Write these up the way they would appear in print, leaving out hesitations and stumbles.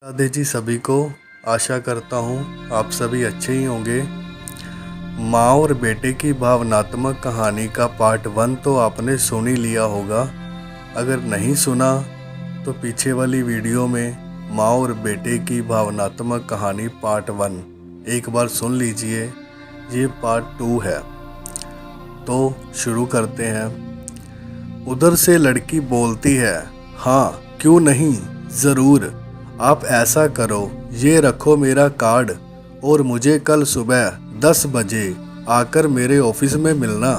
राधे जी सभी को। आशा करता हूँ आप सभी अच्छे ही होंगे। माँ और बेटे की भावनात्मक कहानी का पार्ट 1 तो आपने सुन ही लिया होगा। अगर नहीं सुना तो पीछे वाली वीडियो में माँ और बेटे की भावनात्मक कहानी पार्ट 1 एक बार सुन लीजिए। ये पार्ट 2 है। तो शुरू करते हैं। उधर से लड़की बोलती है, हाँ क्यों नहीं, ज़रूर आप ऐसा करो, ये रखो मेरा कार्ड और मुझे कल सुबह 10 बजे आकर मेरे ऑफिस में मिलना।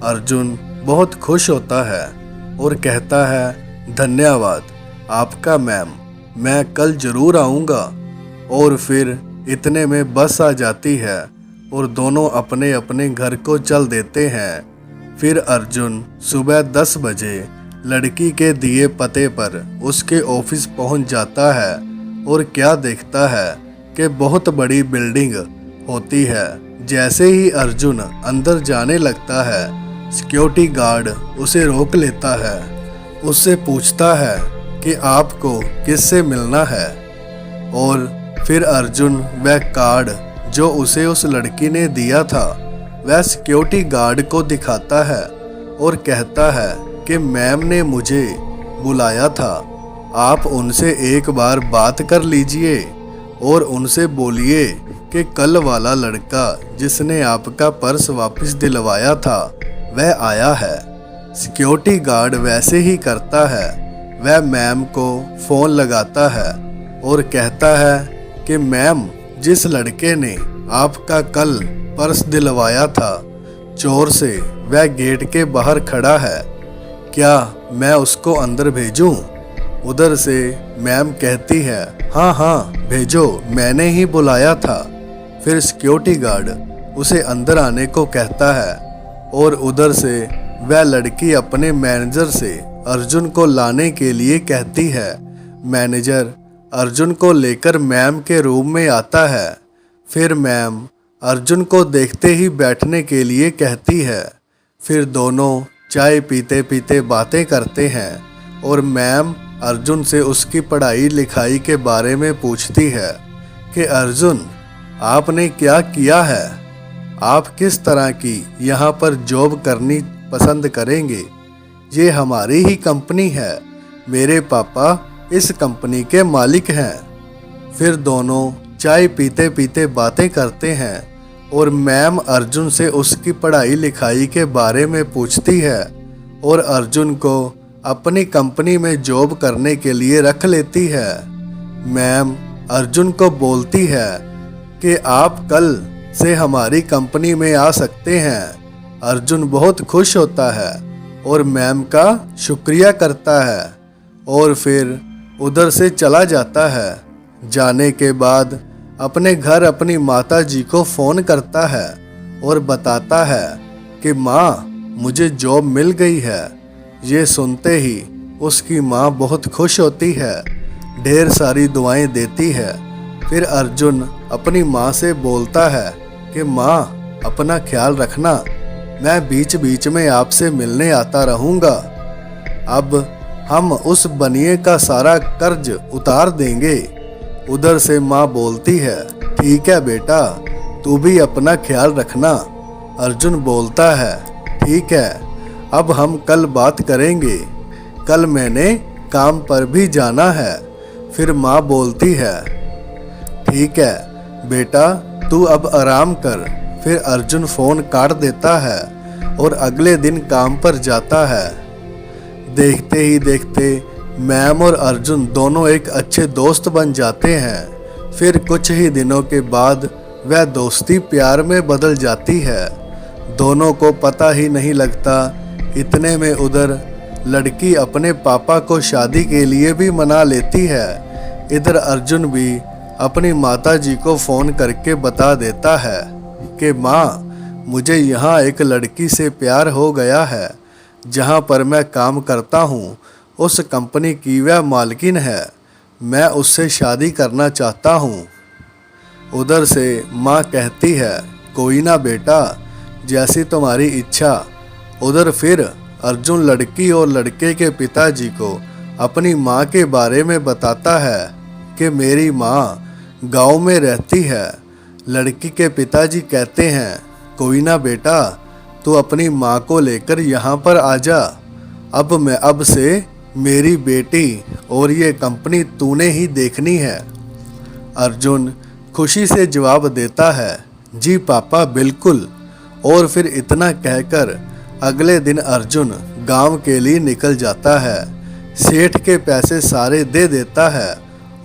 अर्जुन बहुत खुश होता है और कहता है, धन्यवाद आपका मैम, मैं कल ज़रूर आऊँगा। और फिर इतने में बस आ जाती है और दोनों अपने अपने घर को चल देते हैं। फिर अर्जुन सुबह 10 बजे लड़की के दिए पते पर उसके ऑफिस पहुंच जाता है और क्या देखता है कि बहुत बड़ी बिल्डिंग होती है। जैसे ही अर्जुन अंदर जाने लगता है, सिक्योरिटी गार्ड उसे रोक लेता है। उससे पूछता है कि आपको किससे मिलना है। और फिर अर्जुन वह कार्ड जो उसे उस लड़की ने दिया था वह सिक्योरिटी गार्ड को दिखाता है और कहता है कि मैम ने मुझे बुलाया था, आप उनसे एक बार बात कर लीजिए और उनसे बोलिए कि कल वाला लड़का जिसने आपका पर्स वापस दिलवाया था वह आया है। सिक्योरिटी गार्ड वैसे ही करता है। वह मैम को फ़ोन लगाता है और कहता है कि मैम, जिस लड़के ने आपका कल पर्स दिलवाया था चोर से, वह गेट के बाहर खड़ा है, क्या मैं उसको अंदर भेजूं? उधर से मैम कहती है, हाँ हाँ भेजो, मैंने ही बुलाया था। फिर सिक्योरिटी गार्ड उसे अंदर आने को कहता है और उधर से वह लड़की अपने मैनेजर से अर्जुन को लाने के लिए कहती है। मैनेजर अर्जुन को लेकर मैम के रूम में आता है। फिर मैम अर्जुन को देखते ही बैठने के लिए कहती है। फिर दोनों चाय पीते पीते बातें करते हैं और मैम अर्जुन से उसकी पढ़ाई लिखाई के बारे में पूछती है कि अर्जुन, आपने क्या किया है, आप किस तरह की यहाँ पर जॉब करनी पसंद करेंगे? ये हमारी ही कंपनी है, मेरे पापा इस कंपनी के मालिक हैं। फिर दोनों चाय पीते पीते बातें करते हैं और मैम अर्जुन से उसकी पढ़ाई लिखाई के बारे में पूछती है और अर्जुन को अपनी कंपनी में जॉब करने के लिए रख लेती है। मैम अर्जुन को बोलती है कि आप कल से हमारी कंपनी में आ सकते हैं। अर्जुन बहुत खुश होता है और मैम का शुक्रिया करता है और फिर उधर से चला जाता है। जाने के बाद अपने घर अपनी माता जी को फ़ोन करता है और बताता है कि माँ, मुझे जॉब मिल गई है। ये सुनते ही उसकी माँ बहुत खुश होती है, ढेर सारी दुआएं देती है। फिर अर्जुन अपनी माँ से बोलता है कि माँ, अपना ख्याल रखना, मैं बीच बीच में आपसे मिलने आता रहूँगा। अब हम उस बनिए का सारा कर्ज उतार देंगे। उधर से माँ बोलती है, ठीक है बेटा, तू भी अपना ख्याल रखना। अर्जुन बोलता है, ठीक है, अब हम कल बात करेंगे, कल मैंने काम पर भी जाना है। फिर माँ बोलती है, ठीक है बेटा, तू अब आराम कर। फिर अर्जुन फ़ोन काट देता है और अगले दिन काम पर जाता है। देखते ही देखते मैम और अर्जुन दोनों एक अच्छे दोस्त बन जाते हैं। फिर कुछ ही दिनों के बाद वह दोस्ती प्यार में बदल जाती है। दोनों को पता ही नहीं लगता। इतने में उधर लड़की अपने पापा को शादी के लिए भी मना लेती है। इधर अर्जुन भी अपनी माता जी को फ़ोन करके बता देता है कि माँ, मुझे यहाँ एक लड़की से प्यार हो गया है। जहाँ पर मैं काम करता हूँ उस कंपनी की वह मालकिन है, मैं उससे शादी करना चाहता हूँ। उधर से माँ कहती है, कोई ना बेटा, जैसी तुम्हारी इच्छा। उधर फिर अर्जुन लड़की और लड़के के पिताजी को अपनी माँ के बारे में बताता है कि मेरी माँ गांव में रहती है। लड़की के पिताजी कहते हैं, कोई ना बेटा, तू अपनी माँ को लेकर यहाँ पर आ जा। अब से मेरी बेटी और ये कंपनी तूने ही देखनी है। अर्जुन खुशी से जवाब देता है, जी पापा बिल्कुल। और फिर इतना कहकर अगले दिन अर्जुन गांव के लिए निकल जाता है। सेठ के पैसे सारे दे देता है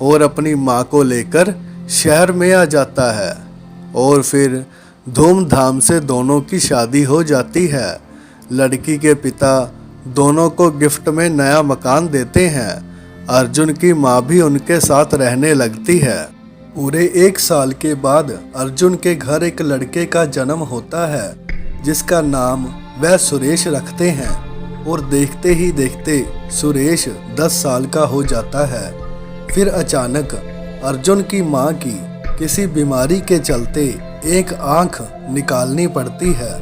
और अपनी माँ को लेकर शहर में आ जाता है। और फिर धूमधाम से दोनों की शादी हो जाती है। लड़की के पिता दोनों को गिफ्ट में नया मकान देते हैं। अर्जुन की माँ भी उनके साथ रहने लगती है। पूरे 1 साल के बाद अर्जुन के घर एक लड़के का जन्म होता है, जिसका नाम वह सुरेश रखते हैं। और देखते ही देखते सुरेश 10 साल का हो जाता है। फिर अचानक अर्जुन की माँ की किसी बीमारी के चलते एक आंख निकालनी पड़ती है।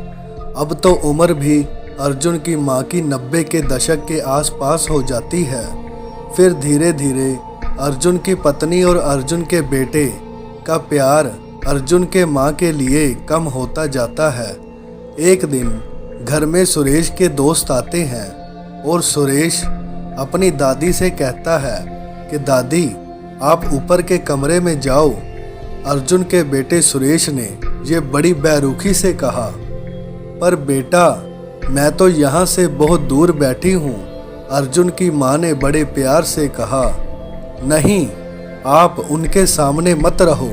अब तो उम्र भी अर्जुन की माँ की 90 के दशक के आसपास हो जाती है। फिर धीरे धीरे अर्जुन की पत्नी और अर्जुन के बेटे का प्यार अर्जुन के माँ के लिए कम होता जाता है। एक दिन घर में सुरेश के दोस्त आते हैं और सुरेश अपनी दादी से कहता है कि दादी, आप ऊपर के कमरे में जाओ। अर्जुन के बेटे सुरेश ने ये बड़ी बेरुखी से कहा, पर बेटा, मैं तो यहाँ से बहुत दूर बैठी हूँ। अर्जुन की माँ ने बड़े प्यार से कहा, नहीं, आप उनके सामने मत रहो,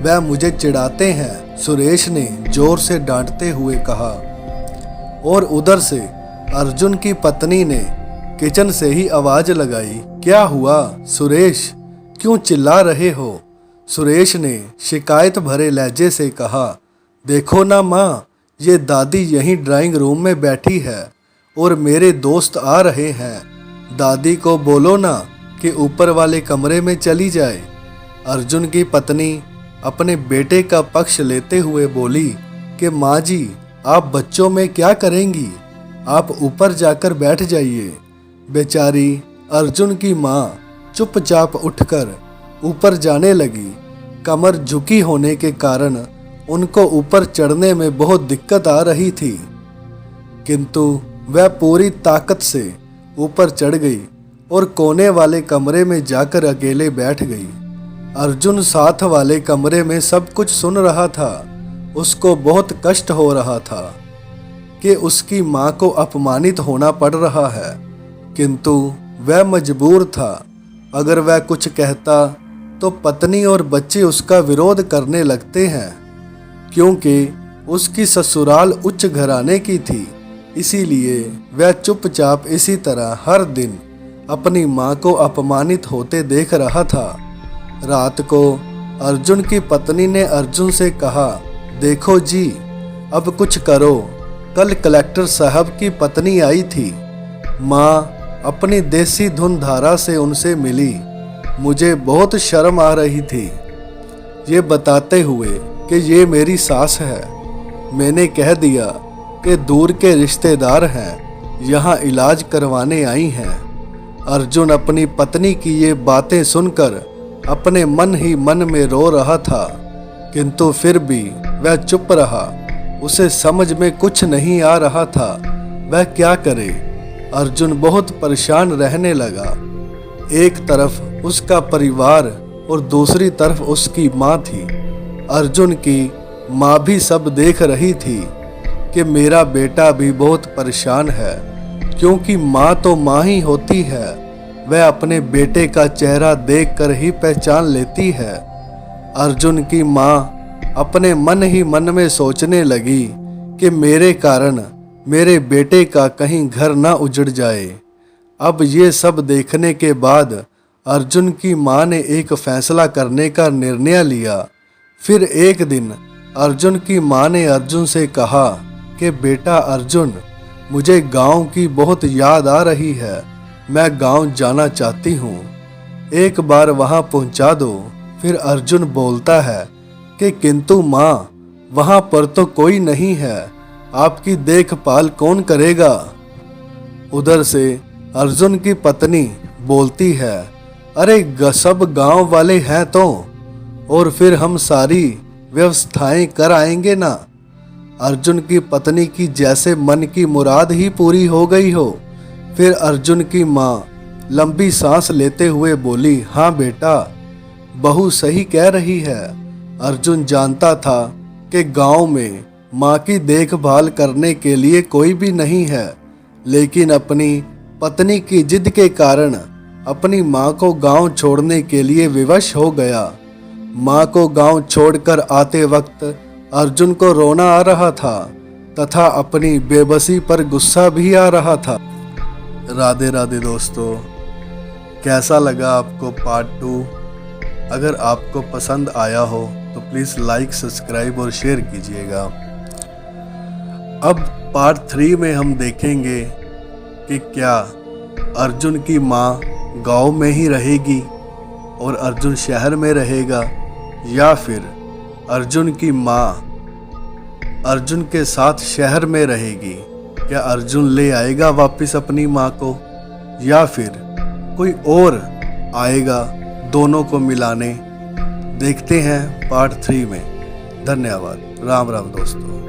वह मुझे चिढ़ाते हैं। सुरेश ने जोर से डांटते हुए कहा। और उधर से अर्जुन की पत्नी ने किचन से ही आवाज लगाई, क्या हुआ सुरेश, क्यों चिल्ला रहे हो? सुरेश ने शिकायत भरे लहजे से कहा, देखो ना माँ, ये दादी यहीं ड्राइंग रूम में बैठी है और मेरे दोस्त आ रहे हैं। दादी को बोलो ना कि ऊपर वाले कमरे में चली जाए। अर्जुन की पत्नी अपने बेटे का पक्ष लेते हुए बोली कि माँ जी, आप बच्चों में क्या करेंगी, आप ऊपर जाकर बैठ जाइए। बेचारी अर्जुन की माँ चुपचाप उठकर ऊपर जाने लगी। कमर झुकी होने के कारण उनको ऊपर चढ़ने में बहुत दिक्कत आ रही थी, किंतु वह पूरी ताकत से ऊपर चढ़ गई और कोने वाले कमरे में जाकर अकेले बैठ गई। अर्जुन साथ वाले कमरे में सब कुछ सुन रहा था। उसको बहुत कष्ट हो रहा था कि उसकी माँ को अपमानित होना पड़ रहा है, किंतु वह मजबूर था। अगर वह कुछ कहता तो पत्नी और बच्चे उसका विरोध करने लगते हैं, क्योंकि उसकी ससुराल उच्च घराने की थी। इसीलिए वह चुपचाप इसी तरह हर दिन अपनी माँ को अपमानित होते देख रहा था। रात को अर्जुन की पत्नी ने अर्जुन से कहा, देखो जी, अब कुछ करो। कल कलेक्टर साहब की पत्नी आई थी। माँ अपनी देसी धुन धारा से उनसे मिली। मुझे बहुत शर्म आ रही थी, ये बताते हुए कि ये मेरी सास है। मैंने कह दिया कि दूर के रिश्तेदार हैं, यहाँ इलाज करवाने आई हैं। अर्जुन अपनी पत्नी की ये बातें सुनकर अपने मन ही मन में रो रहा था, किंतु फिर भी वह चुप रहा। उसे समझ में कुछ नहीं आ रहा था, वह क्या करे। अर्जुन बहुत परेशान रहने लगा। एक तरफ उसका परिवार और दूसरी तरफ उसकी माँ थी। अर्जुन की माँ भी सब देख रही थी कि मेरा बेटा भी बहुत परेशान है, क्योंकि माँ तो माँ ही होती है। वह अपने बेटे का चेहरा देखकर ही पहचान लेती है। अर्जुन की माँ अपने मन ही मन में सोचने लगी कि मेरे कारण मेरे बेटे का कहीं घर ना उजड़ जाए। अब ये सब देखने के बाद अर्जुन की माँ ने एक फैसला करने का निर्णय लिया। फिर एक दिन अर्जुन की माँ ने अर्जुन से कहा कि बेटा अर्जुन, मुझे गांव की बहुत याद आ रही है, मैं गांव जाना चाहती हूँ, एक बार वहाँ पहुँचा दो। फिर अर्जुन बोलता है कि किंतु माँ, वहाँ पर तो कोई नहीं है, आपकी देखभाल कौन करेगा। उधर से अर्जुन की पत्नी बोलती है, अरे सब गांव वाले हैं तो, और फिर हम सारी व्यवस्थाएं कर आएंगे ना। अर्जुन की पत्नी की जैसे मन की मुराद ही पूरी हो गई हो। फिर अर्जुन की माँ लंबी सांस लेते हुए बोली, हाँ बेटा, बहू सही कह रही है। अर्जुन जानता था कि गांव में माँ की देखभाल करने के लिए कोई भी नहीं है, लेकिन अपनी पत्नी की जिद के कारण अपनी माँ को गांव छोड़ने के लिए विवश हो गया। माँ को गांव छोड़कर आते वक्त अर्जुन को रोना आ रहा था तथा अपनी बेबसी पर गुस्सा भी आ रहा था। राधे राधे दोस्तों, कैसा लगा आपको पार्ट 2? अगर आपको पसंद आया हो तो प्लीज़ लाइक, सब्सक्राइब और शेयर कीजिएगा। अब पार्ट 3 में हम देखेंगे कि क्या अर्जुन की माँ गांव में ही रहेगी और अर्जुन शहर में रहेगा, या फिर अर्जुन की माँ अर्जुन के साथ शहर में रहेगी। क्या अर्जुन ले आएगा वापस अपनी माँ को, या फिर कोई और आएगा दोनों को मिलाने? देखते हैं पार्ट 3 में। धन्यवाद। राम राम दोस्तों।